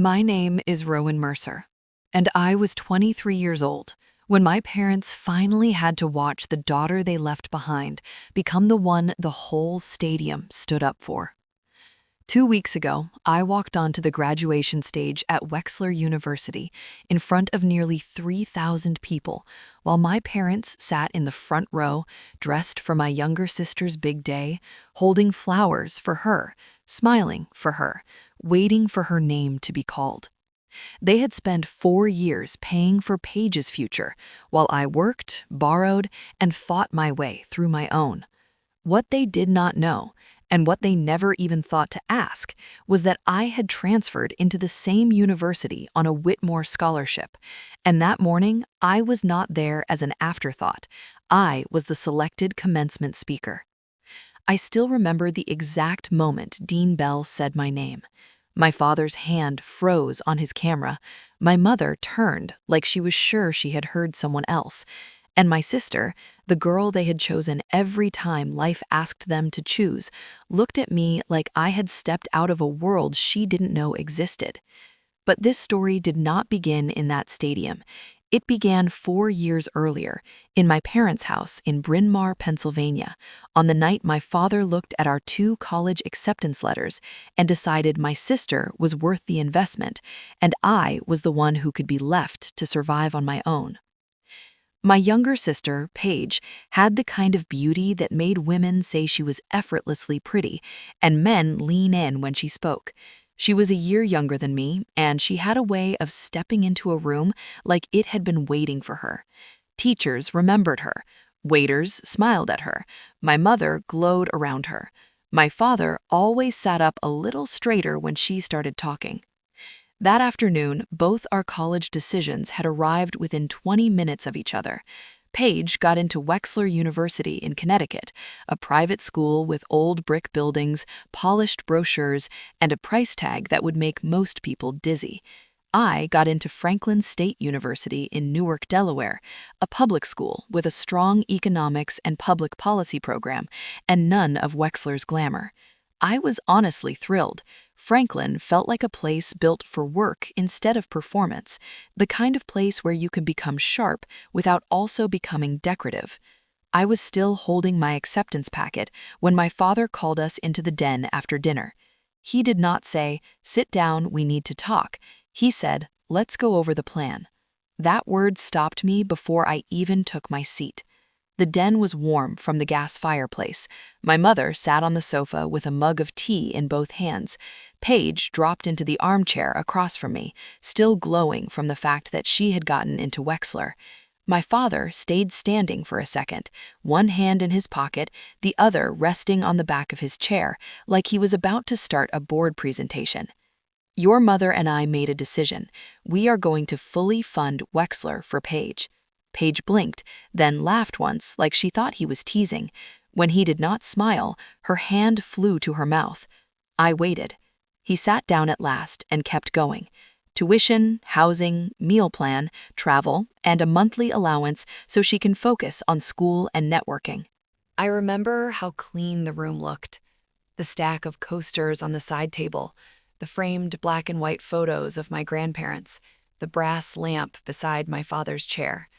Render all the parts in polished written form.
My name is Rowan Mercer, and I was 23 years old when my parents finally had to watch the daughter they left behind become the one the whole stadium stood up for. 2 weeks ago, I walked onto the graduation stage at Wexler University in front of nearly 3,000 people, while my parents sat in the front row, dressed for my younger sister's big day, holding flowers for her, smiling for her, waiting for her name to be called. They had spent 4 years paying for Paige's future, while I worked, borrowed, and fought my way through my own. What they did not know, and what they never even thought to ask, was that I had transferred into the same university on a Whitmore scholarship, and that morning I was not there as an afterthought. I was the selected commencement speaker. I still remember the exact moment Dean Bell said my name. My father's hand froze on his camera. My mother turned like she was sure she had heard someone else. And my sister, the girl they had chosen every time life asked them to choose, looked at me like I had stepped out of a world she didn't know existed. But this story did not begin in that stadium. It began 4 years earlier, in my parents' house in Bryn Mawr, Pennsylvania, on the night my father looked at our 2 college acceptance letters and decided my sister was worth the investment, and I was the one who could be left to survive on my own. My younger sister, Paige, had the kind of beauty that made women say she was effortlessly pretty, and men lean in when she spoke. She was a year younger than me, and she had a way of stepping into a room like it had been waiting for her. Teachers remembered her. Waiters smiled at her. My mother glowed around her. My father always sat up a little straighter when she started talking. That afternoon, both our college decisions had arrived within 20 minutes of each other. Paige got into Wexler University in Connecticut, a private school with old brick buildings, polished brochures, and a price tag that would make most people dizzy. I got into Franklin State University in Newark, Delaware, a public school with a strong economics and public policy program, and none of Wexler's glamour. I was honestly thrilled. Franklin felt like a place built for work instead of performance, the kind of place where you can become sharp without also becoming decorative. I was still holding my acceptance packet when my father called us into the den after dinner. He did not say, "Sit down, we need to talk." He said, "Let's go over the plan." That word stopped me before I even took my seat. The den was warm from the gas fireplace. My mother sat on the sofa with a mug of tea in both hands. Paige dropped into the armchair across from me, still glowing from the fact that she had gotten into Wexler. My father stayed standing for a second, one hand in his pocket, the other resting on the back of his chair, like he was about to start a board presentation. "Your mother and I made a decision. We are going to fully fund Wexler for Paige." Paige blinked, then laughed once like she thought he was teasing. When he did not smile, her hand flew to her mouth. I waited. He sat down at last and kept going. Tuition, housing, meal plan, travel, and a monthly allowance so she can focus on school and networking. I remember how clean the room looked. The stack of coasters on the side table, the framed black and white photos of my grandparents, the brass lamp beside my father's chair.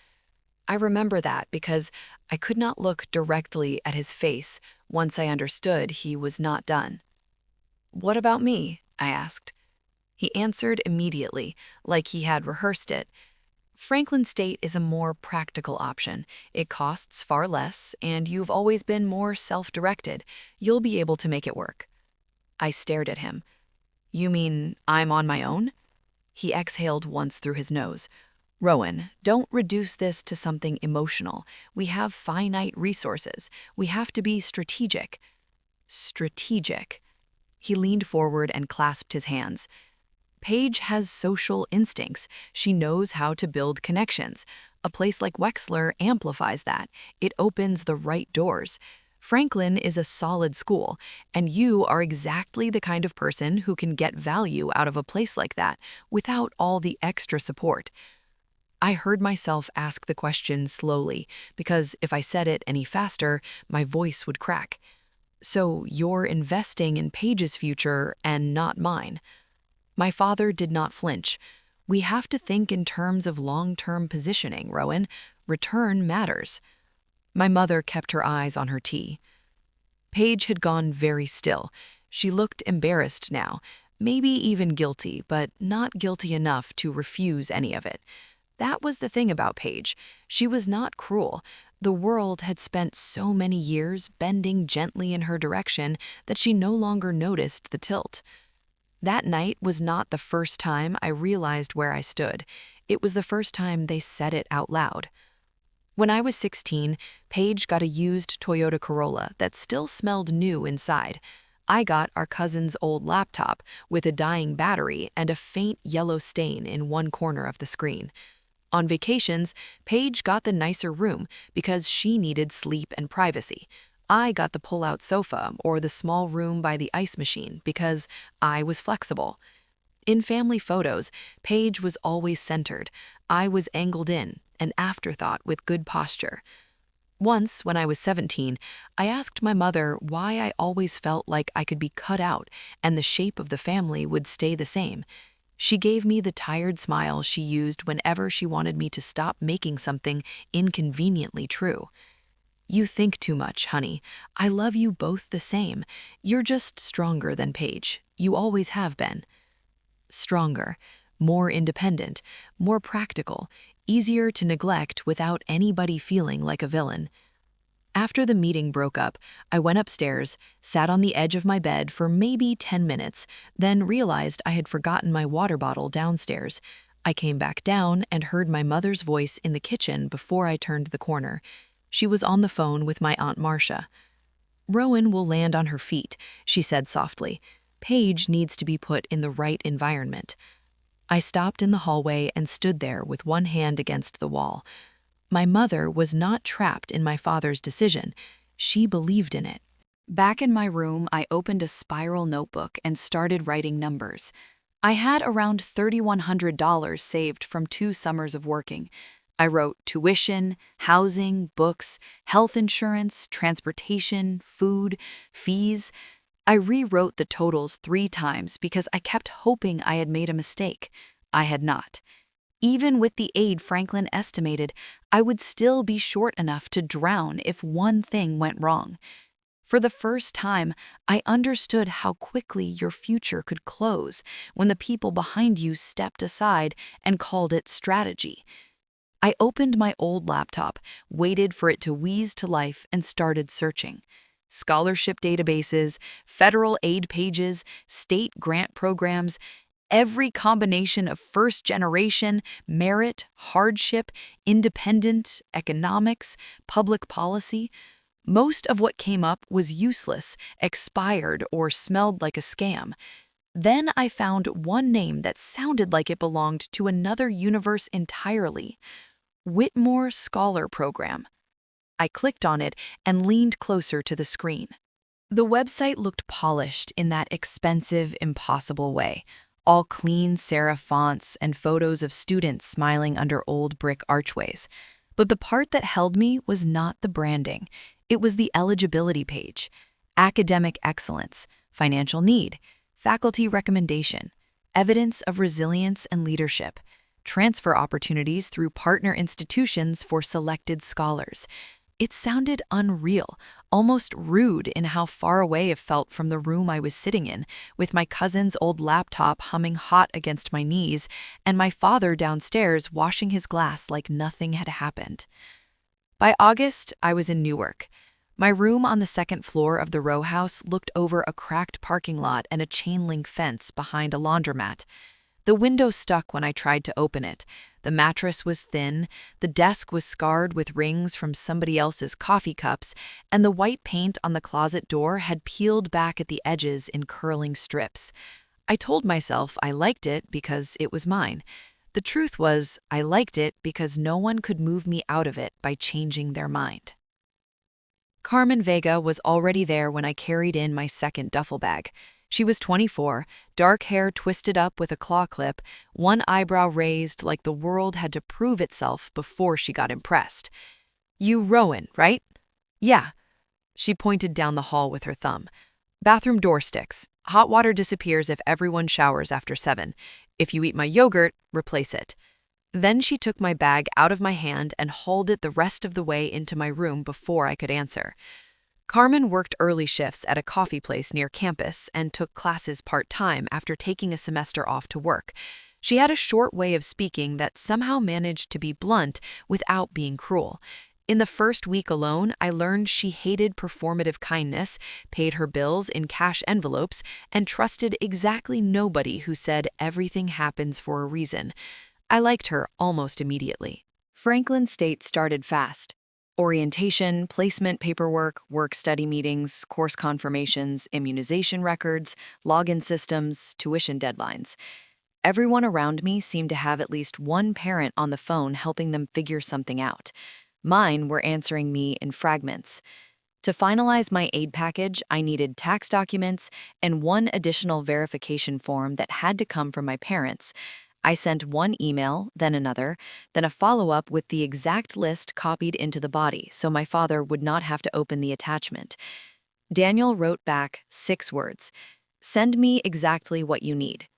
I remember that because I could not look directly at his face once I understood he was not done. "What about me?" I asked. He answered immediately, like he had rehearsed it. "Franklin State is a more practical option. It costs far less, and you've always been more self-directed. You'll be able to make it work." I stared at him. "You mean I'm on my own?" He exhaled once through his nose. "Rowan, don't reduce this to something emotional. We have finite resources. We have to be strategic." Strategic. He leaned forward and clasped his hands. "Paige has social instincts. She knows how to build connections. A place like Wexler amplifies that. It opens the right doors. Franklin is a solid school, and you are exactly the kind of person who can get value out of a place like that without all the extra support." I heard myself ask the question slowly, because if I said it any faster, my voice would crack. "So you're investing in Paige's future and not mine?" My father did not flinch. We have to think in terms of long-term positioning, Rowan. Return matters. My mother kept her eyes on her tea. Paige had gone very still. She looked embarrassed now, maybe even guilty, but not guilty enough to refuse any of it. That was the thing about Paige. She was not cruel. The world had spent so many years bending gently in her direction that she no longer noticed the tilt. That night was not the first time I realized where I stood. It was the first time they said it out loud. When I was 16, Paige got a used Toyota Corolla that still smelled new inside. I got our cousin's old laptop with a dying battery and a faint yellow stain in one corner of the screen. On vacations, Paige got the nicer room because she needed sleep and privacy. I got the pull-out sofa or the small room by the ice machine because I was flexible. In family photos, Paige was always centered. I was angled in, an afterthought with good posture. Once, when I was 17, I asked my mother why I always felt like I could be cut out and the shape of the family would stay the same. She gave me the tired smile she used whenever she wanted me to stop making something inconveniently true. You think too much, honey. I love you both the same. You're just stronger than Paige. You always have been. Stronger, more independent, more practical, easier to neglect without anybody feeling like a villain. After the meeting broke up, I went upstairs, sat on the edge of my bed for maybe 10 minutes, then realized I had forgotten my water bottle downstairs. I came back down and heard my mother's voice in the kitchen before I turned the corner. She was on the phone with my Aunt Marcia. "Rowan will land on her feet," she said softly. "Paige needs to be put in the right environment." I stopped in the hallway and stood there with one hand against the wall. My mother was not trapped in my father's decision. She believed in it. Back in my room, I opened a spiral notebook and started writing numbers. I had around $3,100 saved from 2 summers of working. I wrote tuition, housing, books, health insurance, transportation, food, fees. I rewrote the totals 3 times because I kept hoping I had made a mistake. I had not. Even with the aid Franklin estimated, I would still be short enough to drown if one thing went wrong. For the first time, I understood how quickly your future could close when the people behind you stepped aside and called it strategy. I opened my old laptop, waited for it to wheeze to life, and started searching. Scholarship databases, federal aid pages, state grant programs, every combination of first generation, merit, hardship, independent, economics, public policy. Most of what came up was useless, expired, or smelled like a scam. Then I found one name that sounded like it belonged to another universe entirely. Whitmore Scholar Program. I clicked on it and leaned closer to the screen. The website looked polished in that expensive, impossible way. All clean serif fonts and photos of students smiling under old brick archways. But the part that held me was not the branding. It was the eligibility page. Academic excellence, financial need, faculty recommendation, evidence of resilience and leadership, transfer opportunities through partner institutions for selected scholars. It sounded unreal, almost rude in how far away it felt from the room I was sitting in, with my cousin's old laptop humming hot against my knees, and my father downstairs washing his glass like nothing had happened. By August, I was in Newark. My room on the 2nd floor of the row house looked over a cracked parking lot and a chain-link fence behind a laundromat. The window stuck when I tried to open it. The mattress was thin, the desk was scarred with rings from somebody else's coffee cups, and the white paint on the closet door had peeled back at the edges in curling strips. I told myself I liked it because it was mine. The truth was, I liked it because no one could move me out of it by changing their mind. Carmen Vega was already there when I carried in my second duffel bag. She was 24, dark hair twisted up with a claw clip, one eyebrow raised like the world had to prove itself before she got impressed. "You Rowan, right?" "Yeah." She pointed down the hall with her thumb. "Bathroom door sticks. Hot water disappears if everyone showers after 7. If you eat my yogurt, replace it. Then she took my bag out of my hand and hauled it the rest of the way into my room before I could answer. Carmen worked early shifts at a coffee place near campus and took classes part-time after taking a semester off to work. She had a short way of speaking that somehow managed to be blunt without being cruel. In the first week alone, I learned she hated performative kindness, paid her bills in cash envelopes, and trusted exactly nobody who said everything happens for a reason. I liked her almost immediately. Franklin State started fast. Orientation, placement paperwork, work-study meetings, course confirmations, immunization records, login systems, tuition deadlines. Everyone around me seemed to have at least one parent on the phone helping them figure something out. Mine were answering me in fragments. To finalize my aid package, I needed tax documents and one additional verification form that had to come from my parents. I sent one email, then another, then a follow-up with the exact list copied into the body so my father would not have to open the attachment. Daniel wrote back 6 words. "Send me exactly what you need."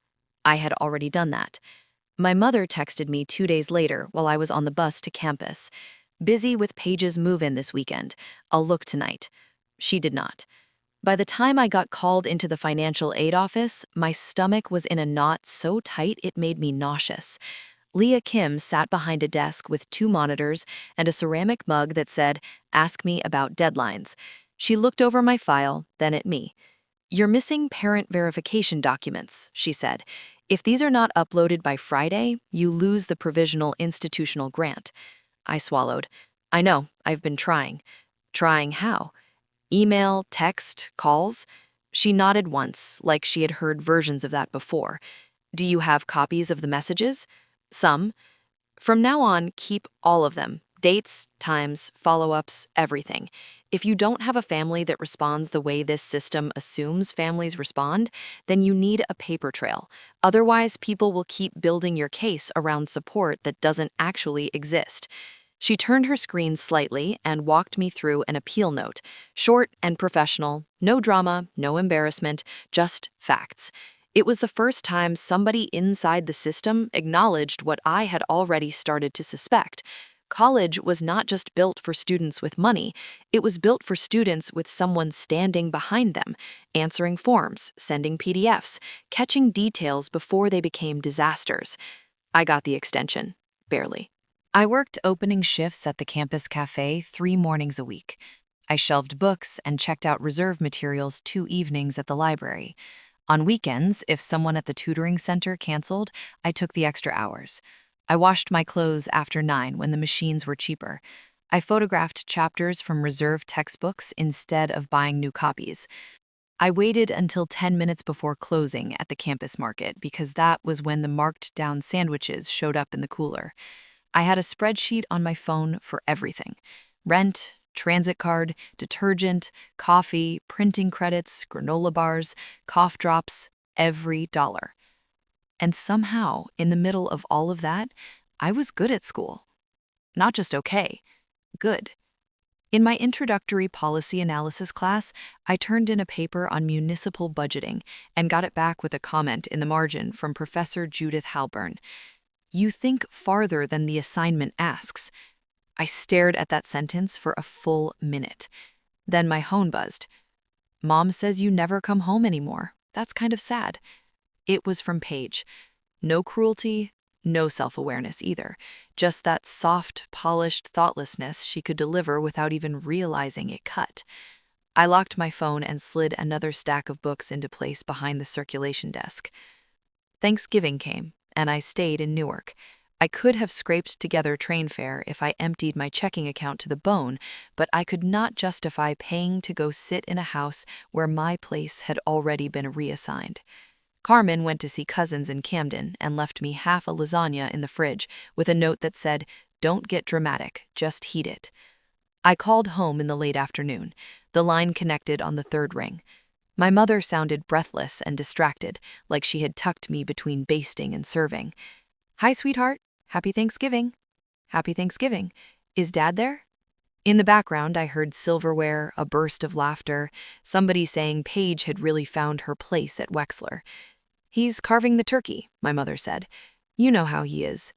I had already done that. My mother texted me 2 days later while I was on the bus to campus. "Busy with Paige's move-in this weekend. I'll look tonight." She did not. By the time I got called into the financial aid office, my stomach was in a knot so tight it made me nauseous. Leah Kim sat behind a desk with 2 monitors and a ceramic mug that said, "Ask me about deadlines." She looked over my file, then at me. "You're missing parent verification documents," she said. "If these are not uploaded by Friday, you lose the provisional institutional grant." I swallowed. "I know, I've been trying." "Trying how?" "Email, text, calls?" She nodded once, like she had heard versions of that before. "Do you have copies of the messages?" "Some." "From now on, keep all of them. Dates, times, follow-ups, everything. If you don't have a family that responds the way this system assumes families respond, then you need a paper trail. Otherwise, people will keep building your case around support that doesn't actually exist." She turned her screen slightly and walked me through an appeal note. Short and professional, no drama, no embarrassment, just facts. It was the first time somebody inside the system acknowledged what I had already started to suspect. College was not just built for students with money, it was built for students with someone standing behind them, answering forms, sending PDFs, catching details before they became disasters. I got the extension, barely. I worked opening shifts at the campus cafe 3 mornings a week. I shelved books and checked out reserve materials 2 evenings at the library. On weekends, if someone at the tutoring center canceled, I took the extra hours. I washed my clothes after 9 when the machines were cheaper. I photographed chapters from reserved textbooks instead of buying new copies. I waited until 10 minutes before closing at the campus market because that was when the marked-down sandwiches showed up in the cooler. I had a spreadsheet on my phone for everything: rent, transit card, detergent, coffee, printing credits, granola bars, cough drops, every dollar. And somehow, in the middle of all of that, I was good at school. Not just okay, good. In my introductory policy analysis class, I turned in a paper on municipal budgeting and got it back with a comment in the margin from Professor Judith Halburn. "You think farther than the assignment asks." I stared at that sentence for a full minute. Then my phone buzzed. "Mom says you never come home anymore. That's kind of sad." It was from Paige. No cruelty, no self-awareness either. Just that soft, polished thoughtlessness she could deliver without even realizing it cut. I locked my phone and slid another stack of books into place behind the circulation desk. Thanksgiving came, and I stayed in Newark. I could have scraped together train fare if I emptied my checking account to the bone, but I could not justify paying to go sit in a house where my place had already been reassigned. Carmen went to see cousins in Camden and left me half a lasagna in the fridge with a note that said, "Don't get dramatic, just heat it." I called home in the late afternoon. The line connected on the 3rd ring. My mother sounded breathless and distracted, like she had tucked me between basting and serving. "Hi, sweetheart. Happy Thanksgiving." "Happy Thanksgiving. Is Dad there?" In the background, I heard silverware, a burst of laughter, somebody saying Paige had really found her place at Wexler. "He's carving the turkey," my mother said. "You know how he is."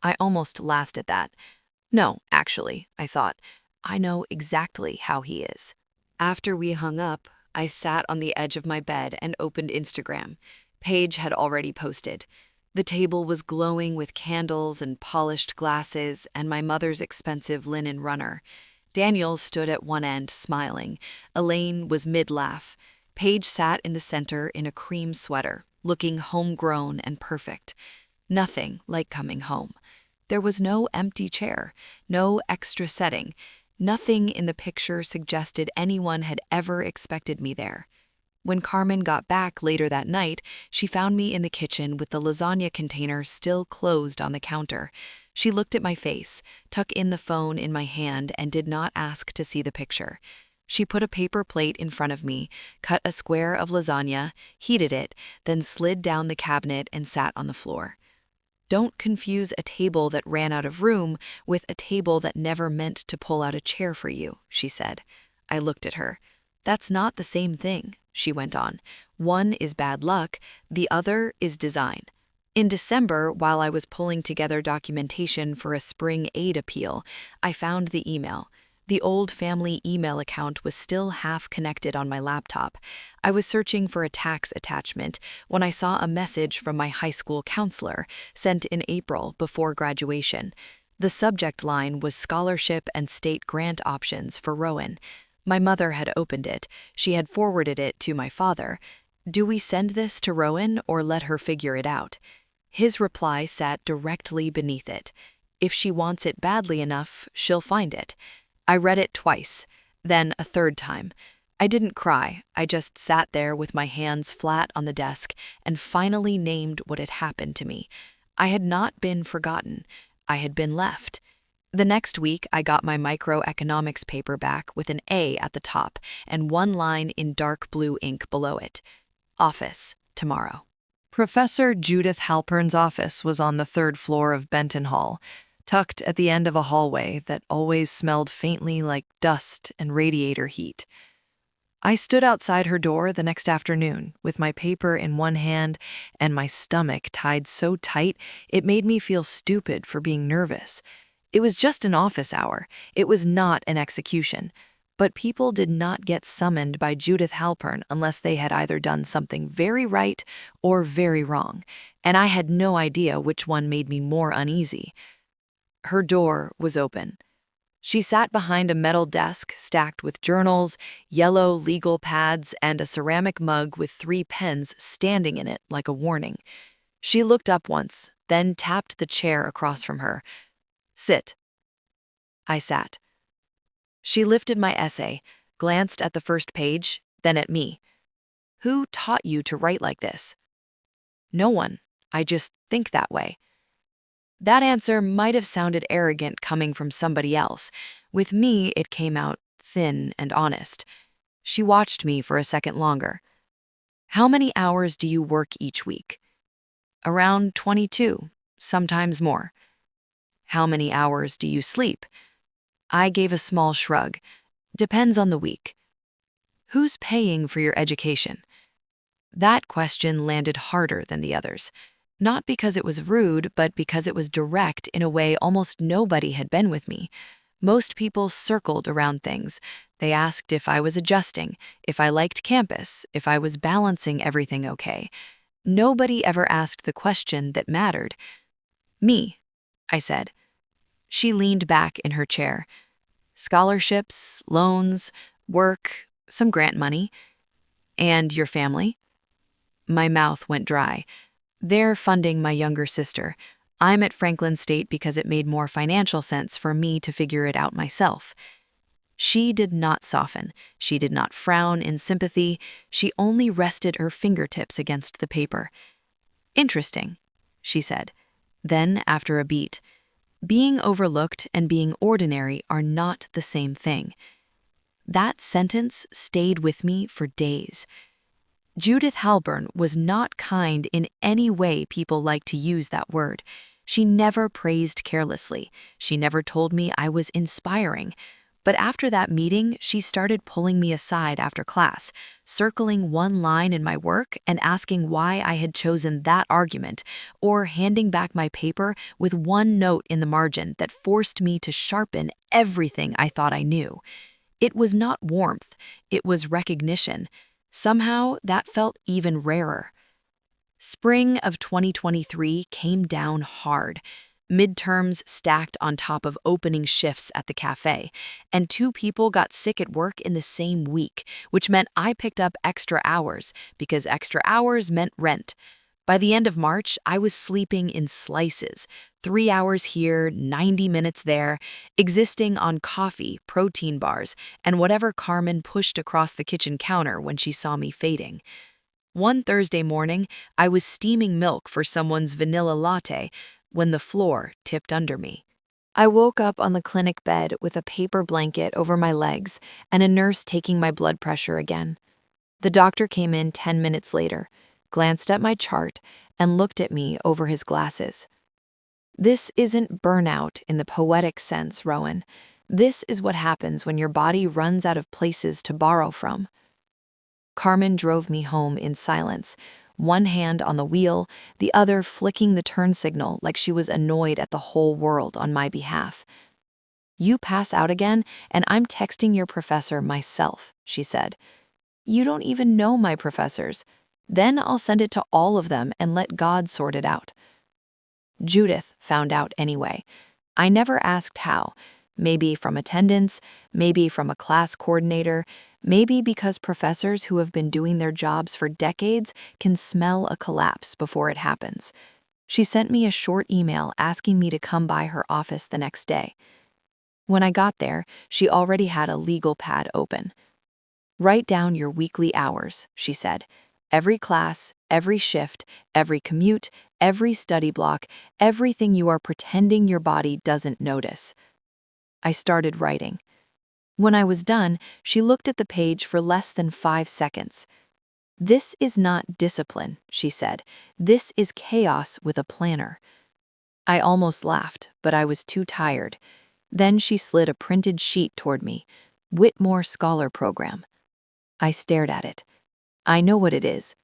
I almost laughed at that. No, actually, I thought, I know exactly how he is. After we hung up, I sat on the edge of my bed and opened Instagram. Paige had already posted. The table was glowing with candles and polished glasses and my mother's expensive linen runner. Daniel stood at one end, smiling. Elaine was mid-laugh. Paige sat in the center in a cream sweater, looking homegrown and perfect. Nothing like coming home. There was no empty chair, no extra setting. Nothing in the picture suggested anyone had ever expected me there. When Carmen got back later that night, she found me in the kitchen with the lasagna container still closed on the counter. She looked at my face, tucked in the phone in my hand, and did not ask to see the picture. She put a paper plate in front of me, cut a square of lasagna, heated it, then slid down the cabinet and sat on the floor. "Don't confuse a table that ran out of room with a table that never meant to pull out a chair for you," she said. I looked at her. "That's not the same thing," she went on. "One is bad luck, the other is design." In December, while I was pulling together documentation for a spring aid appeal, I found the email. The old family email account was still half connected on my laptop. I was searching for a tax attachment when I saw a message from my high school counselor, sent in April before graduation. The subject line was scholarship and state grant options for Rowan. My mother had opened it. She had forwarded it to my father. "Do we send this to Rowan or let her figure it out?" His reply sat directly beneath it. "If she wants it badly enough, she'll find it." I read it twice, then a third time. I didn't cry, I just sat there with my hands flat on the desk and finally named what had happened to me. I had not been forgotten, I had been left. The next week, I got my microeconomics paper back with an A at the top and one line in dark blue ink below it. "Office, tomorrow." Professor Judith Halpern's office was on the third floor of Benton Hall, tucked at the end of a hallway that always smelled faintly like dust and radiator heat. I stood outside her door the next afternoon with my paper in one hand and my stomach tied so tight it made me feel stupid for being nervous. It was just an office hour. It was not an execution. But people did not get summoned by Judith Halpern unless they had either done something very right or very wrong, and I had no idea which one made me more uneasy. Her door was open. She sat behind a metal desk stacked with journals, yellow legal pads, and a ceramic mug with 3 pens standing in it like a warning. She looked up once, then tapped the chair across from her. "Sit." I sat. She lifted my essay, glanced at the first page, then at me. "Who taught you to write like this?" "No one. I just think that way." That answer might have sounded arrogant coming from somebody else. With me, it came out thin and honest. She watched me for a second longer. "How many hours do you work each week?" "Around 22, sometimes more." "How many hours do you sleep?" I gave a small shrug. "Depends on the week." "Who's paying for your education?" That question landed harder than the others. Not because it was rude, but because it was direct in a way almost nobody had been with me. Most people circled around things. They asked if I was adjusting, if I liked campus, if I was balancing everything okay. Nobody ever asked the question that mattered. "Me," I said. She leaned back in her chair. "Scholarships, loans, work, some grant money." "And your family?" My mouth went dry. "They're funding my younger sister. I'm at Franklin State because it made more financial sense for me to figure it out myself." She did not soften. She did not frown in sympathy. She only rested her fingertips against the paper. "Interesting," she said. Then, after a beat, "Being overlooked and being ordinary are not the same thing." That sentence stayed with me for days. Judith Halpern was not kind in any way people like to use that word. She never praised carelessly. She never told me I was inspiring. But after that meeting, she started pulling me aside after class, circling one line in my work and asking why I had chosen that argument, or handing back my paper with one note in the margin that forced me to sharpen everything I thought I knew. It was not warmth, it was recognition. Somehow, that felt even rarer. Spring of 2023 came down hard. Midterms stacked on top of opening shifts at the cafe, and two people got sick at work in the same week, which meant I picked up extra hours, because extra hours meant rent. By the end of March, I was sleeping in slices, 3 hours here, 90 minutes there, existing on coffee, protein bars, and whatever Carmen pushed across the kitchen counter when she saw me fading. One Thursday morning, I was steaming milk for someone's vanilla latte when the floor tipped under me. I woke up on the clinic bed with a paper blanket over my legs and a nurse taking my blood pressure again. The doctor came in 10 minutes later, glanced at my chart, and looked at me over his glasses. This isn't burnout in the poetic sense, Rowan. This is what happens when your body runs out of places to borrow from. Carmen drove me home in silence, one hand on the wheel, the other flicking the turn signal like she was annoyed at the whole world on my behalf. "You pass out again, and I'm texting your professor myself," she said. "You don't even know my professors. Then I'll send it to all of them and let God sort it out." Judith found out anyway. I never asked how. Maybe from attendance, maybe from a class coordinator, maybe because professors who have been doing their jobs for decades can smell a collapse before it happens. She sent me a short email asking me to come by her office the next day. When I got there, she already had a legal pad open. "Write down your weekly hours," she said. "Every class, every shift, every commute, every study block, everything you are pretending your body doesn't notice." I started writing. When I was done, she looked at the page for less than 5 seconds. "This is not discipline," she said. "This is chaos with a planner." I almost laughed, but I was too tired. Then she slid a printed sheet toward me. "Whitmore Scholar Program." I stared at it. "I know what it is."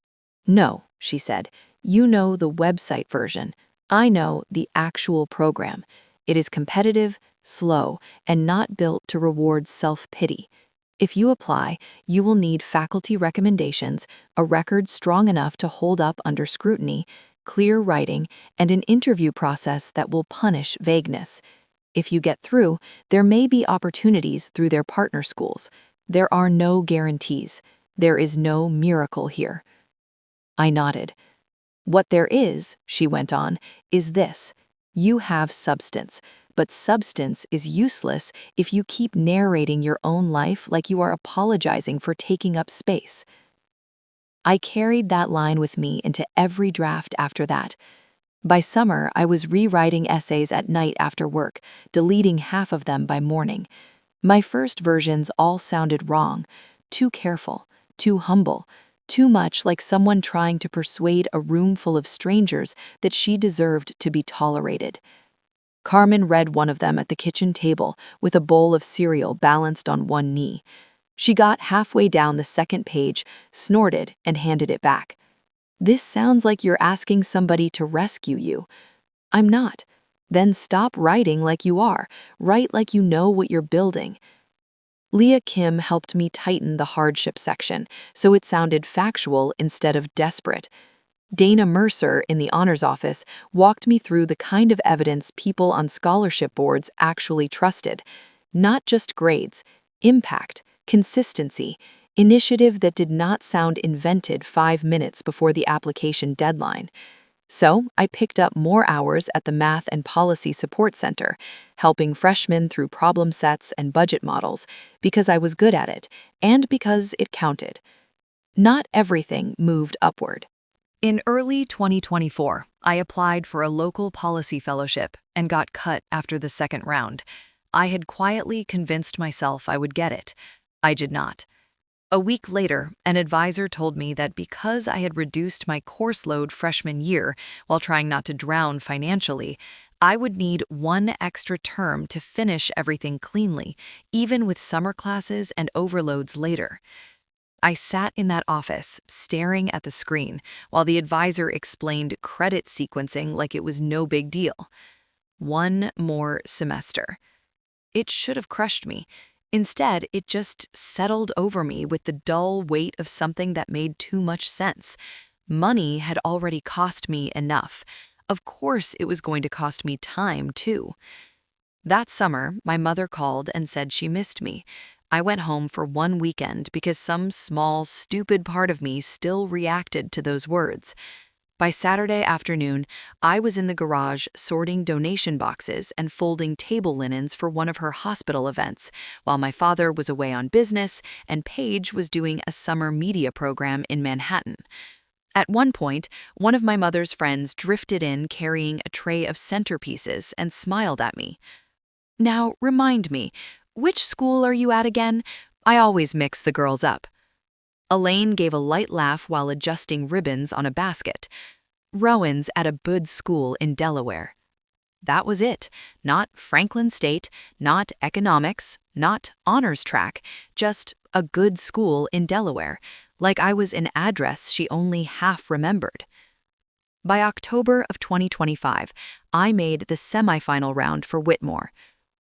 "No," she said. "You know the website version. I know the actual program. It is competitive, slow, and not built to reward self-pity. If you apply, you will need faculty recommendations, a record strong enough to hold up under scrutiny, clear writing, and an interview process that will punish vagueness. If you get through, there may be opportunities through their partner schools. There are no guarantees. There is no miracle here." I nodded. "What there is," she went on, "is this. You have substance, but substance is useless if you keep narrating your own life like you are apologizing for taking up space." I carried that line with me into every draft after that. By summer, I was rewriting essays at night after work, deleting half of them by morning. My first versions all sounded wrong, too careful, too humble, too much like someone trying to persuade a room full of strangers that she deserved to be tolerated. Carmen read one of them at the kitchen table with a bowl of cereal balanced on one knee. She got halfway down the second page, snorted, and handed it back. "This sounds like you're asking somebody to rescue you." "I'm not." "Then stop writing like you are. Write like you know what you're building." Leah Kim helped me tighten the hardship section, so it sounded factual instead of desperate. Dana Mercer in the honors office walked me through the kind of evidence people on scholarship boards actually trusted. Not just grades, impact, consistency, initiative that did not sound invented 5 minutes before the application deadline. So I picked up more hours at the Math and Policy Support Center, helping freshmen through problem sets and budget models, because I was good at it, and because it counted. Not everything moved upward. In early 2024, I applied for a local policy fellowship and got cut after the second round. I had quietly convinced myself I would get it. I did not. A week later, an advisor told me that because I had reduced my course load freshman year while trying not to drown financially, I would need one extra term to finish everything cleanly, even with summer classes and overloads later. I sat in that office, staring at the screen, while the advisor explained credit sequencing like it was no big deal. One more semester. It should have crushed me. Instead, it just settled over me with the dull weight of something that made too much sense. Money had already cost me enough. Of course, it was going to cost me time, too. That summer, my mother called and said she missed me. I went home for one weekend because some small, stupid part of me still reacted to those words. By Saturday afternoon, I was in the garage sorting donation boxes and folding table linens for one of her hospital events, while my father was away on business and Paige was doing a summer media program in Manhattan. At one point, one of my mother's friends drifted in carrying a tray of centerpieces and smiled at me. "Now, remind me, which school are you at again? I always mix the girls up." Elaine gave a light laugh while adjusting ribbons on a basket. "Rowan's at a good school in Delaware." That was it. Not Franklin State, not economics, not honors track, just a good school in Delaware, like I was an address she only half remembered. By October of 2025, I made the semifinal round for Whitmore.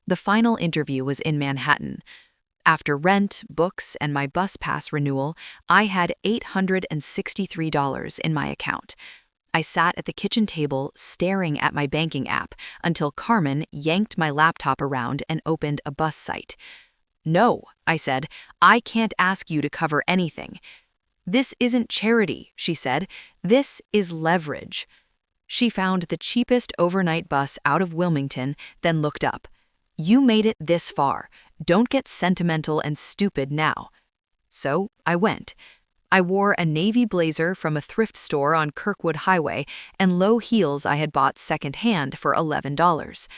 The final interview was in Manhattan. After rent, books, and my bus pass renewal, I had $863 in my account. I sat at the kitchen table staring at my banking app until Carmen yanked my laptop around and opened a bus site. "No," I said, "I can't ask you to cover anything." "This isn't charity," she said. "This is leverage." She found the cheapest overnight bus out of Wilmington, then looked up. "You made it this far. Don't get sentimental and stupid now." So I went. I wore a navy blazer from a thrift store on Kirkwood Highway and low heels I had bought secondhand for $11.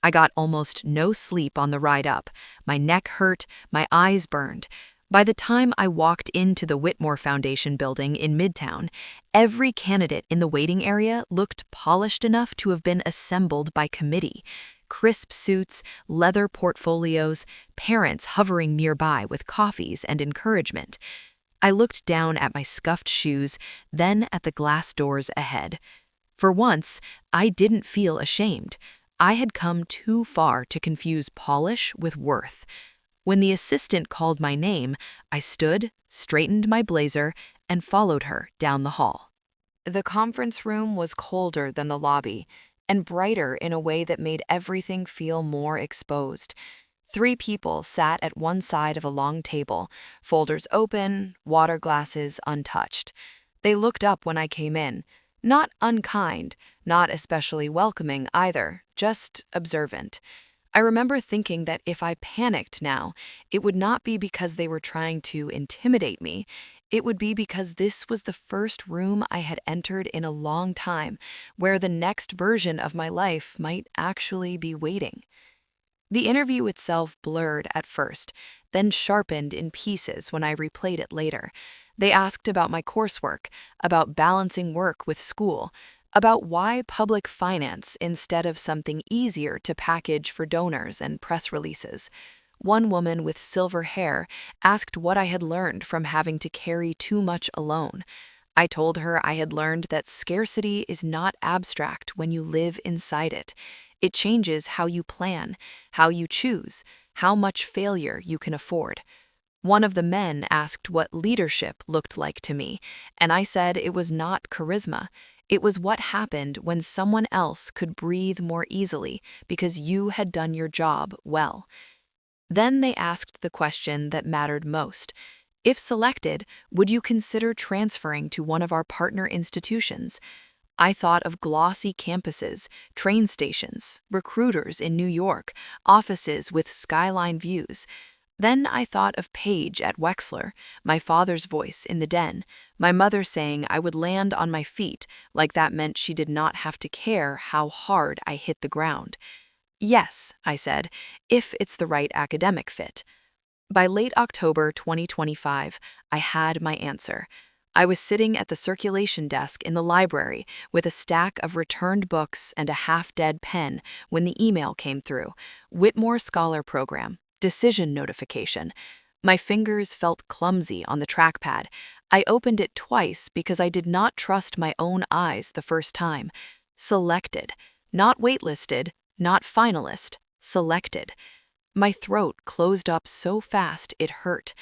I got almost no sleep on the ride up. My neck hurt, my eyes burned. By the time I walked into the Whitmore Foundation building in Midtown, every candidate in the waiting area looked polished enough to have been assembled by committee. Crisp suits, leather portfolios, parents hovering nearby with coffees and encouragement. I looked down at my scuffed shoes, then at the glass doors ahead. For once, I didn't feel ashamed. I had come too far to confuse polish with worth. When the assistant called my name, I stood, straightened my blazer, and followed her down the hall. The conference room was colder than the lobby, and brighter in a way that made everything feel more exposed. 3 people sat at one side of a long table, folders open, water glasses untouched. They looked up when I came in. Not unkind, not especially welcoming either, just observant. I remember thinking that if I panicked now, it would not be because they were trying to intimidate me. It would be because this was the first room I had entered in a long time, where the next version of my life might actually be waiting. The interview itself blurred at first, then sharpened in pieces when I replayed it later. They asked about my coursework, about balancing work with school, about why public finance instead of something easier to package for donors and press releases. One woman with silver hair asked what I had learned from having to carry too much alone. I told her I had learned that scarcity is not abstract when you live inside it. It changes how you plan, how you choose, how much failure you can afford. One of the men asked what leadership looked like to me, and I said it was not charisma. It was what happened when someone else could breathe more easily because you had done your job well. Then they asked the question that mattered most. If selected, would you consider transferring to one of our partner institutions? I thought of glossy campuses, train stations, recruiters in New York, offices with skyline views. Then I thought of Paige at Wexler, my father's voice in the den, my mother saying I would land on my feet, like that meant she did not have to care how hard I hit the ground. "Yes," I said, "if it's the right academic fit." By late October 2025, I had my answer. I was sitting at the circulation desk in the library with a stack of returned books and a half-dead pen when the email came through. Whitmore Scholar Program. Decision notification. My fingers felt clumsy on the trackpad. I opened it twice because I did not trust my own eyes the first time. Selected. Not waitlisted, not finalist. Selected. My throat closed up so fast it hurt.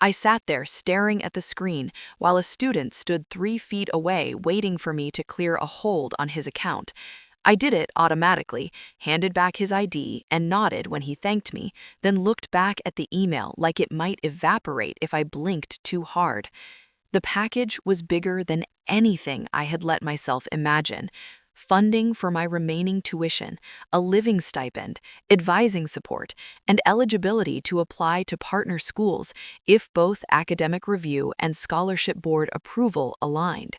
I sat there staring at the screen while a student stood 3 feet away waiting for me to clear a hold on his account. I did it automatically, handed back his ID, and nodded when he thanked me, then looked back at the email like it might evaporate if I blinked too hard. The package was bigger than anything I had let myself imagine. Funding for my remaining tuition, a living stipend, advising support, and eligibility to apply to partner schools if both academic review and scholarship board approval aligned.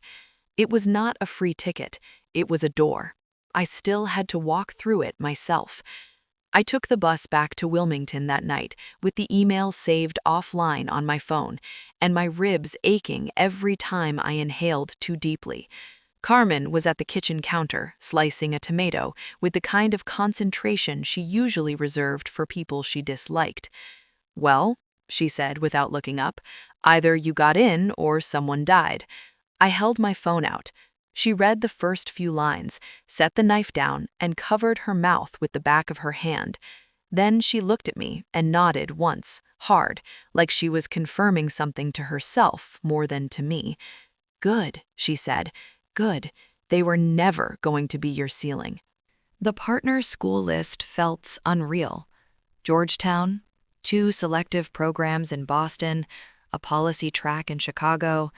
It was not a free ticket, it was a door. I still had to walk through it myself. I took the bus back to Wilmington that night with the email saved offline on my phone, and my ribs aching every time I inhaled too deeply. Carmen was at the kitchen counter, slicing a tomato with the kind of concentration she usually reserved for people she disliked. "Well," she said without looking up, "either you got in or someone died." I held my phone out. She read the first few lines, set the knife down, and covered her mouth with the back of her hand. Then she looked at me and nodded once, hard, like she was confirming something to herself more than to me. "Good," she said. "Good. They were never going to be your ceiling." The partner school list felt unreal. Georgetown, 2 selective programs in Boston, a policy track in Chicago,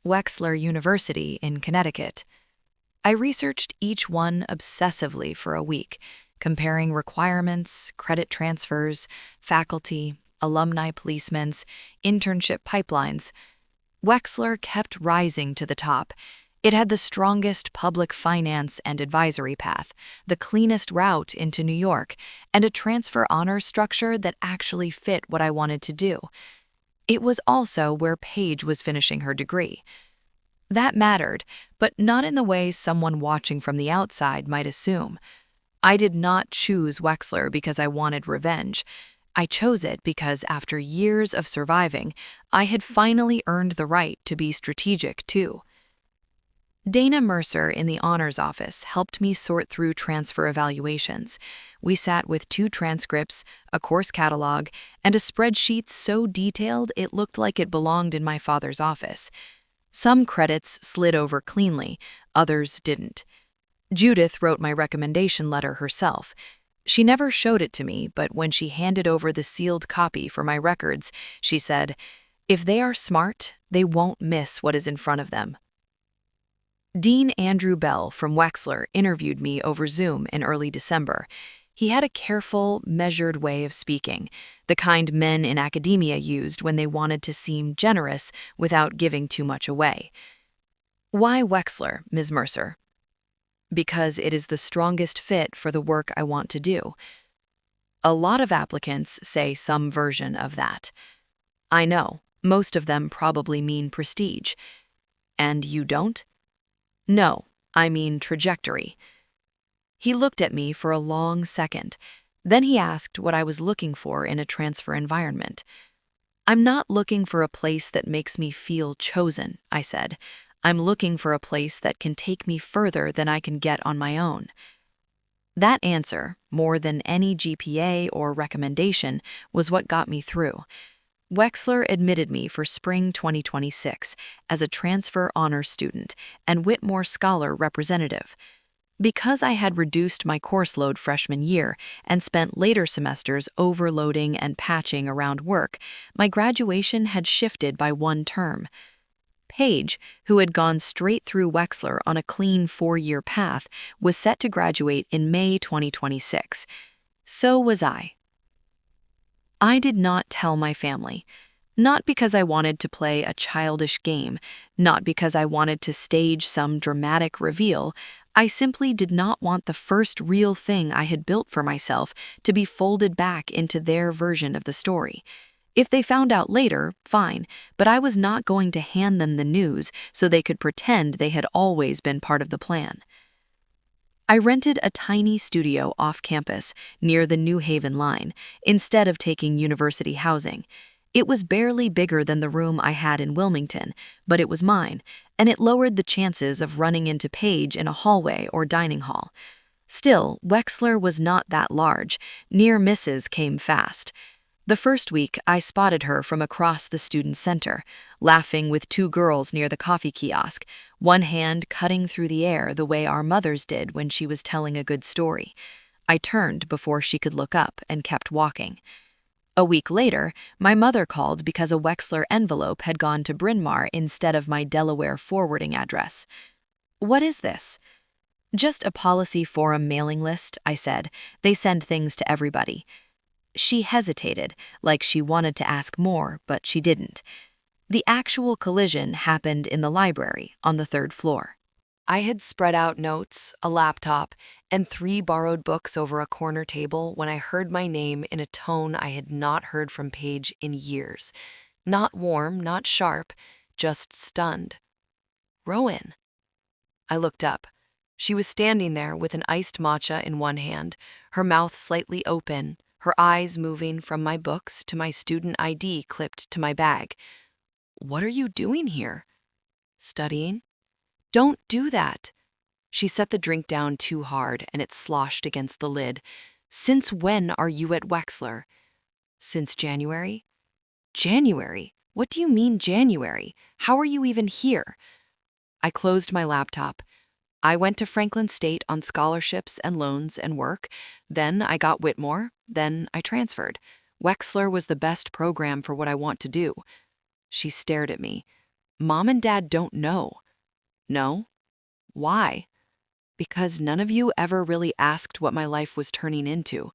Wexler University in Connecticut. I researched each one obsessively for a week, comparing requirements, credit transfers, faculty, alumni placements, internship pipelines. Wexler kept rising to the top. It had the strongest public finance and advisory path, the cleanest route into New York, and a transfer honors structure that actually fit what I wanted to do. It was also where Paige was finishing her degree. That mattered, but not in the way someone watching from the outside might assume. I did not choose Wexler because I wanted revenge. I chose it because after years of surviving, I had finally earned the right to be strategic too. Dana Mercer in the honors office helped me sort through transfer evaluations. We sat with 2 transcripts, a course catalog, and a spreadsheet so detailed it looked like it belonged in my father's office. Some credits slid over cleanly, others didn't. Judith wrote my recommendation letter herself. She never showed it to me, but when she handed over the sealed copy for my records, she said, "If they are smart, they won't miss what is in front of them." Dean Andrew Bell from Wexler interviewed me over Zoom in early December. He had a careful, measured way of speaking, the kind men in academia used when they wanted to seem generous without giving too much away. "Why Wexler, Ms. Mercer?" "Because it is the strongest fit for the work I want to do." A lot of applicants say some version of that. I know, most of them probably mean prestige. And you don't? "No, I mean trajectory." He looked at me for a long second. Then he asked what I was looking for in a transfer environment. "I'm not looking for a place that makes me feel chosen," I said. "I'm looking for a place that can take me further than I can get on my own." That answer, more than any GPA or recommendation, was what got me through. Wexler admitted me for spring 2026 as a transfer honors student and Whitmore Scholar representative. Because I had reduced my course load freshman year and spent later semesters overloading and patching around work, my graduation had shifted by 1 term. Paige, who had gone straight through Wexler on a clean 4-year path, was set to graduate in May 2026. So was I. I did not tell my family. Not because I wanted to play a childish game, not because I wanted to stage some dramatic reveal. I simply did not want the first real thing I had built for myself to be folded back into their version of the story. If they found out later, fine, but I was not going to hand them the news so they could pretend they had always been part of the plan. I rented a tiny studio off campus near the New Haven line instead of taking university housing. It was barely bigger than the room I had in Wilmington, but it was mine, and it lowered the chances of running into Paige in a hallway or dining hall. Still, Wexler was not that large. Near misses came fast. The first week, I spotted her from across the student center, laughing with two girls near the coffee kiosk, one hand cutting through the air the way our mothers did when she was telling a good story. I turned before she could look up and kept walking. A week later, my mother called because a Wexler envelope had gone to Bryn Mawr instead of my Delaware forwarding address. "What is this?" "Just a policy forum mailing list," I said. "They send things to everybody." She hesitated, like she wanted to ask more, but she didn't. The actual collision happened in the library on the third floor. I had spread out notes, a laptop, and 3 borrowed books over a corner table when I heard my name in a tone I had not heard from Paige in years. Not warm, not sharp, just stunned. "Rowan." I looked up. She was standing there with an iced matcha in one hand, her mouth slightly open, her eyes moving from my books to my student ID clipped to my bag. "What are you doing here?" "Studying." "Don't do that." She set the drink down too hard and it sloshed against the lid. "Since when are you at Wexler?" "Since January." "January? What do you mean January? How are you even here?" I closed my laptop. I went to Franklin State on scholarships and loans and work. Then I got Whitmore. Then I transferred. Wexler was the best program for what I want to do. She stared at me. "Mom and Dad don't know." "No? Why?" "Because none of you ever really asked what my life was turning into."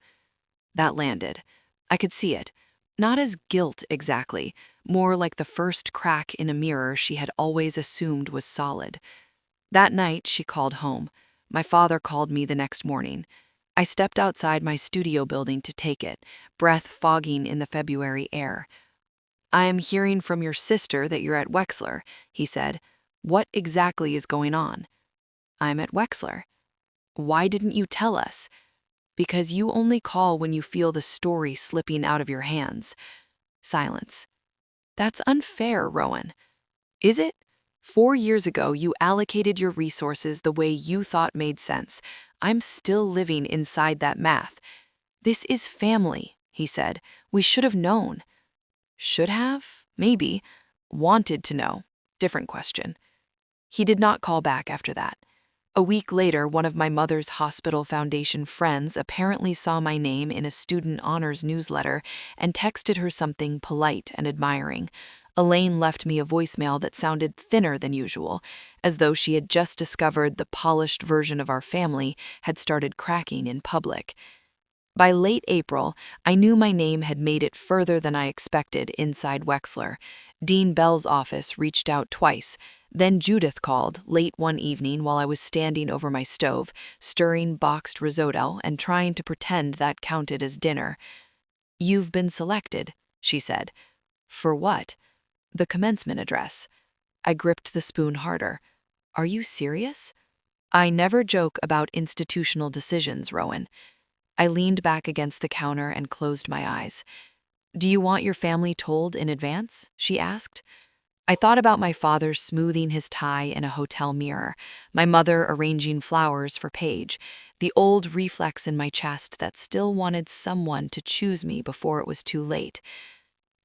That landed. I could see it. Not as guilt exactly, more like the first crack in a mirror she had always assumed was solid. That night, she called home. My father called me the next morning. I stepped outside my studio building to take it, breath fogging in the February air. "I am hearing from your sister that you're at Wexler," he said. "What exactly is going on?" "I'm at Wexler." "Why didn't you tell us?" "Because you only call when you feel the story slipping out of your hands." Silence. "That's unfair, Rowan." "Is it? 4 years ago, you allocated your resources the way you thought made sense. I'm still living inside that math." "This is family," he said. "We should have known." "Should have? Maybe. Wanted to know. Different question." He did not call back after that. A week later, one of my mother's Hospital Foundation friends apparently saw my name in a student honors newsletter and texted her something polite and admiring. Elaine left me a voicemail that sounded thinner than usual, as though she had just discovered the polished version of our family had started cracking in public. By late April, I knew my name had made it further than I expected inside Wexler. Dean Bell's office reached out twice. Then Judith called late one evening while I was standing over my stove, stirring boxed risotto and trying to pretend that counted as dinner. "You've been selected," she said. "For what?" "The commencement address." I gripped the spoon harder. "Are you serious?" "I never joke about institutional decisions, Rowan." I leaned back against the counter and closed my eyes. "Do you want your family told in advance?" she asked. I thought about my father smoothing his tie in a hotel mirror, my mother arranging flowers for Paige, the old reflex in my chest that still wanted someone to choose me before it was too late.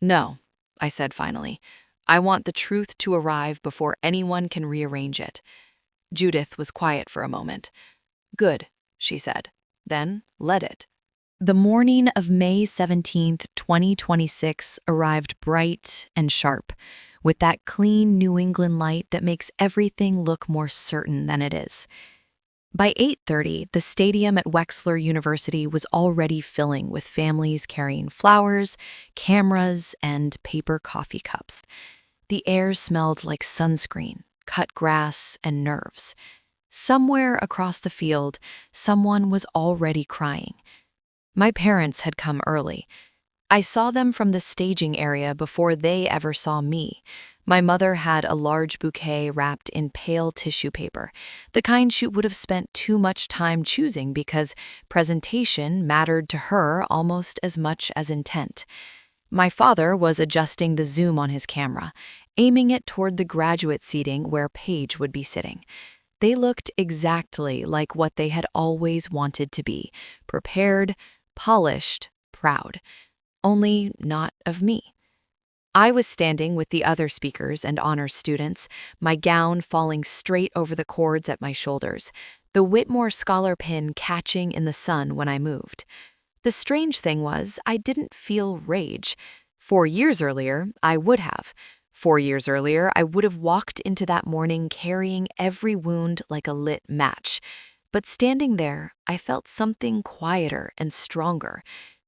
"No," I said finally. "I want the truth to arrive before anyone can rearrange it." Judith was quiet for a moment. "Good," she said. "Then let it." The morning of May 17th, 2026 arrived bright and sharp, with that clean New England light that makes everything look more certain than it is. By 8:30, the stadium at Wexler University was already filling with families carrying flowers, cameras, and paper coffee cups. The air smelled like sunscreen, cut grass, and nerves. Somewhere across the field, someone was already crying. My parents had come early. I saw them from the staging area before they ever saw me. My mother had a large bouquet wrapped in pale tissue paper, the kind she would have spent too much time choosing because presentation mattered to her almost as much as intent. My father was adjusting the zoom on his camera, aiming it toward the graduate seating where Paige would be sitting. They looked exactly like what they had always wanted to be: prepared, polished, proud. Only not of me. I was standing with the other speakers and honors students, my gown falling straight over the cords at my shoulders, the Whitmore scholar pin catching in the sun when I moved. The strange thing was, I didn't feel rage. 4 years earlier, I would have. 4 years earlier, I would have walked into that morning carrying every wound like a lit match. But standing there, I felt something quieter and stronger.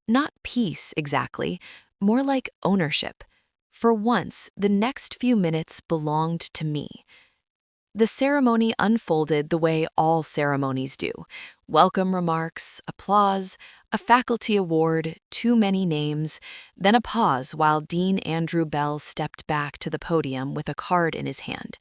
Not peace, exactly, more like ownership. For once, the next few minutes belonged to me. The ceremony unfolded the way all ceremonies do: welcome remarks, applause, a faculty award, too many names, then a pause while Dean Andrew Bell stepped back to the podium with a card in his hand.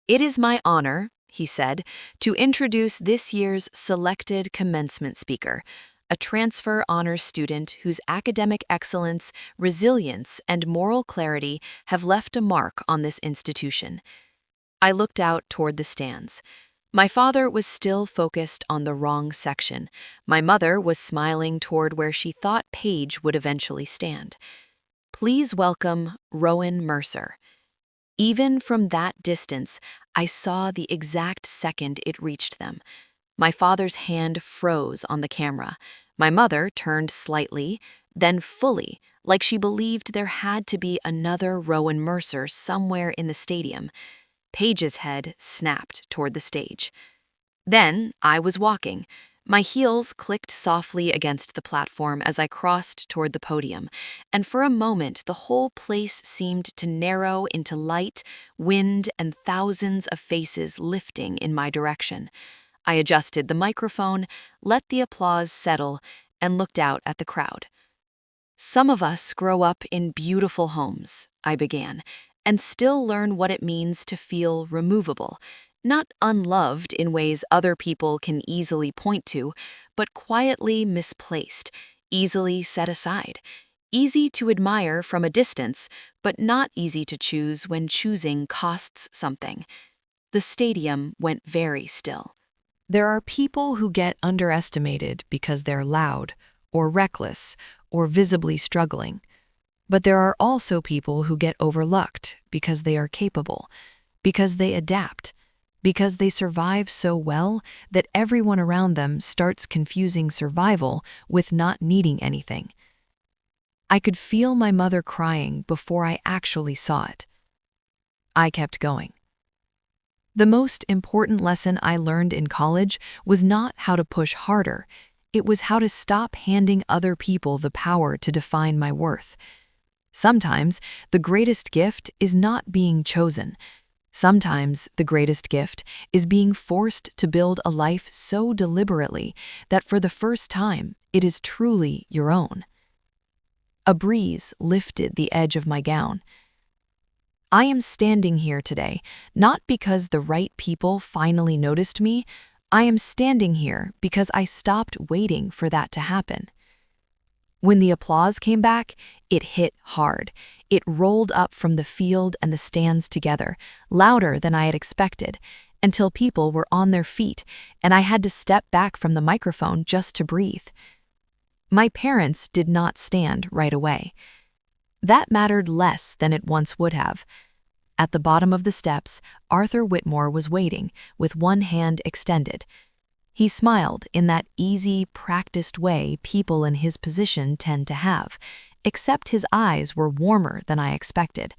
"It is my honor," he said, "to introduce this year's selected commencement speaker, a transfer honors student whose academic excellence, resilience, and moral clarity have left a mark on this institution." I looked out toward the stands. My father was still focused on the wrong section. My mother was smiling toward where she thought Paige would eventually stand. "Please welcome Rowan Mercer." Even from that distance, I saw the exact second it reached them. My father's hand froze on the camera. My mother turned slightly, then fully, like she believed there had to be another Rowan Mercer somewhere in the stadium. Paige's head snapped toward the stage. Then I was walking. My heels clicked softly against the platform as I crossed toward the podium, and for a moment the whole place seemed to narrow into light, wind, and thousands of faces lifting in my direction. I adjusted the microphone, let the applause settle, and looked out at the crowd. "Some of us grow up in beautiful homes," I began, "and still learn what it means to feel removable, not unloved in ways other people can easily point to, but quietly misplaced, easily set aside, easy to admire from a distance, but not easy to choose when choosing costs something." The stadium went very still. There are people who get underestimated because they're loud, or reckless, or visibly struggling. But there are also people who get overlooked because they are capable, because they adapt, because they survive so well that everyone around them starts confusing survival with not needing anything. I could feel my mother crying before I actually saw it. I kept going. The most important lesson I learned in college was not how to push harder. It was how to stop handing other people the power to define my worth. Sometimes the greatest gift is not being chosen. Sometimes the greatest gift is being forced to build a life so deliberately that for the first time it is truly your own. A breeze lifted the edge of my gown. I am standing here today not because the right people finally noticed me. I am standing here because I stopped waiting for that to happen. When the applause came back, it hit hard. It rolled up from the field and the stands together, louder than I had expected, until people were on their feet, and I had to step back from the microphone just to breathe. My parents did not stand right away. That mattered less than it once would have. At the bottom of the steps, Arthur Whitmore was waiting, with one hand extended. He smiled in that easy, practiced way people in his position tend to have, except his eyes were warmer than I expected.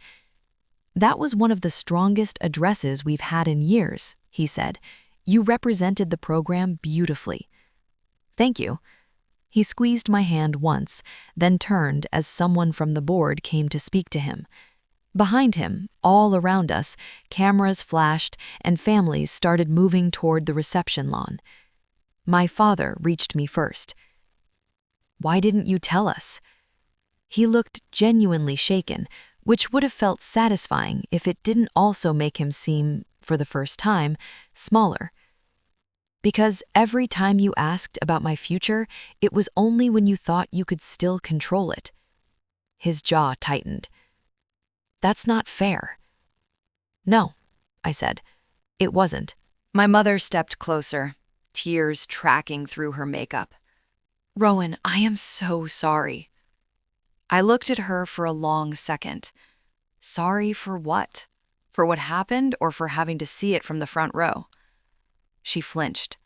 "That was one of the strongest addresses we've had in years," he said. "You represented the program beautifully." "Thank you." He squeezed my hand once, then turned as someone from the board came to speak to him. Behind him, all around us, cameras flashed and families started moving toward the reception lawn. My father reached me first. "Why didn't you tell us?" He looked genuinely shaken, which would have felt satisfying if it didn't also make him seem, for the first time, smaller. Because every time you asked about my future, it was only when you thought you could still control it. His jaw tightened. That's not fair. No, I said. It wasn't. My mother stepped closer, tears tracking through her makeup. Rowan, I am so sorry. I looked at her for a long second. Sorry for what? For what happened or for having to see it from the front row? She flinched.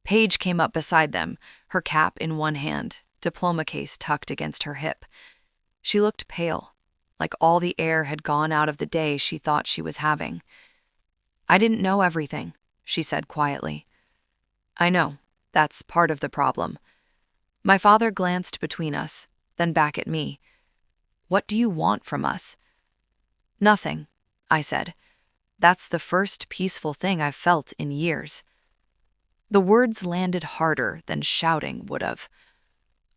Paige came up beside them, her cap in one hand, diploma case tucked against her hip. She looked pale, like all the air had gone out of the day she thought she was having. I didn't know everything, she said quietly. I know, that's part of the problem. My father glanced between us, then back at me. What do you want from us? Nothing, I said. That's the first peaceful thing I've felt in years. The words landed harder than shouting would have.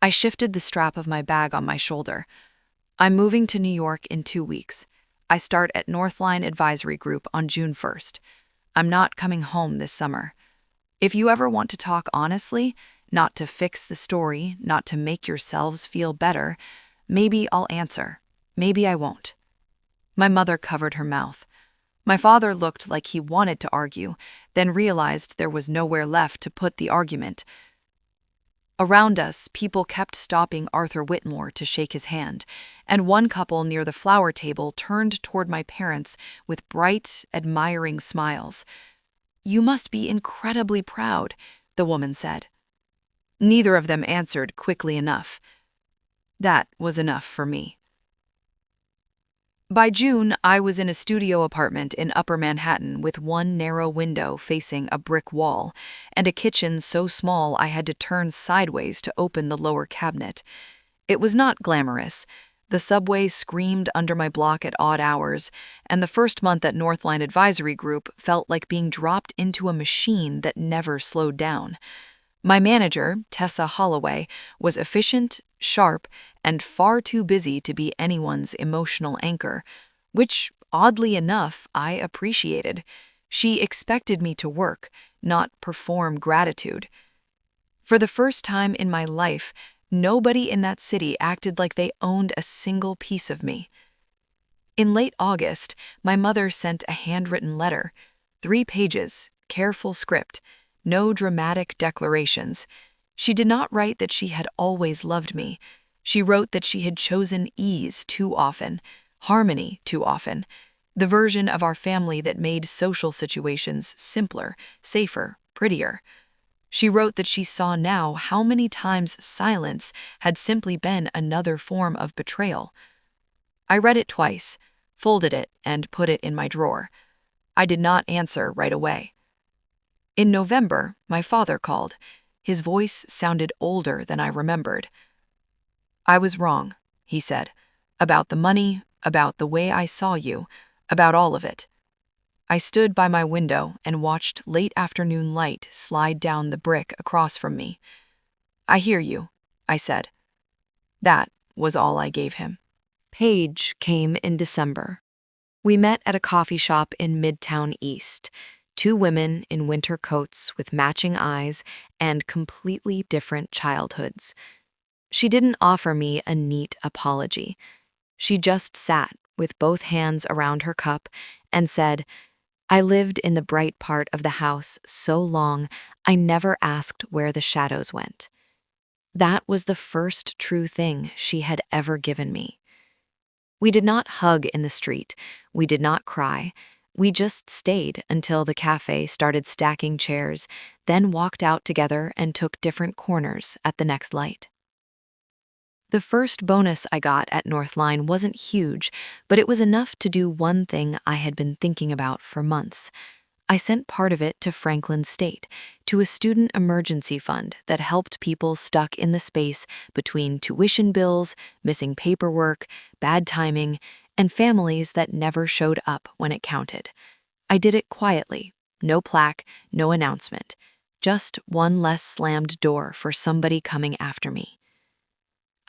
I shifted the strap of my bag on my shoulder. I'm moving to New York in 2 weeks. I start at Northline Advisory Group on June 1st. I'm not coming home this summer. If you ever want to talk honestly, not to fix the story, not to make yourselves feel better, maybe I'll answer. Maybe I won't. My mother covered her mouth. My father looked like he wanted to argue, then realized there was nowhere left to put the argument. Around us, people kept stopping Arthur Whitmore to shake his hand, and one couple near the flower table turned toward my parents with bright, admiring smiles. You must be incredibly proud, the woman said. Neither of them answered quickly enough. That was enough for me. By June, I was in a studio apartment in Upper Manhattan with one narrow window facing a brick wall and a kitchen so small I had to turn sideways to open the lower cabinet. It was not glamorous. The subway screamed under my block at odd hours, and the first month at Northline Advisory Group felt like being dropped into a machine that never slowed down. My manager, Tessa Holloway, was efficient, sharp, and far too busy to be anyone's emotional anchor, which, oddly enough, I appreciated. She expected me to work, not perform gratitude. For the first time in my life, nobody in that city acted like they owned a single piece of me. In late August, my mother sent a handwritten letter, 3 pages, careful script, no dramatic declarations. She did not write that she had always loved me. She wrote that she had chosen ease too often, harmony too often, the version of our family that made social situations simpler, safer, prettier. She wrote that she saw now how many times silence had simply been another form of betrayal. I read it twice, folded it, and put it in my drawer. I did not answer right away. In November, my father called. His voice sounded older than I remembered. I was wrong, he said, about the money, about the way I saw you, about all of it. I stood by my window and watched late afternoon light slide down the brick across from me. I hear you, I said. That was all I gave him. Paige came in December. We met at a coffee shop in Midtown East. 2 women in winter coats with matching eyes and completely different childhoods. She didn't offer me a neat apology. She just sat with both hands around her cup and said, I lived in the bright part of the house so long I never asked where the shadows went. That was the first true thing she had ever given me. We did not hug in the street. We did not cry. We just stayed until the cafe started stacking chairs, then walked out together and took different corners at the next light. The first bonus I got at Northline wasn't huge, but it was enough to do one thing I had been thinking about for months. I sent part of it to Franklin State, to a student emergency fund that helped people stuck in the space between tuition bills, missing paperwork, bad timing, and families that never showed up when it counted. I did it quietly, no plaque, no announcement, just one less slammed door for somebody coming after me.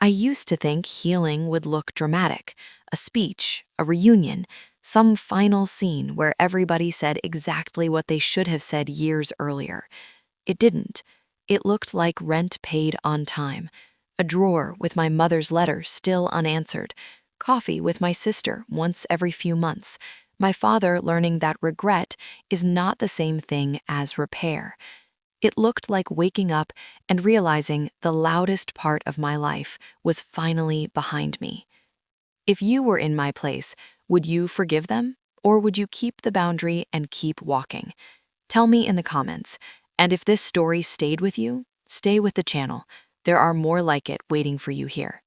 I used to think healing would look dramatic, a speech, a reunion, some final scene where everybody said exactly what they should have said years earlier. It didn't. It looked like rent paid on time, a drawer with my mother's letter still unanswered, coffee with my sister once every few months, my father learning that regret is not the same thing as repair. It looked like waking up and realizing the loudest part of my life was finally behind me. If you were in my place, would you forgive them? Or would you keep the boundary and keep walking? Tell me in the comments. And if this story stayed with you, stay with the channel. There are more like it waiting for you here.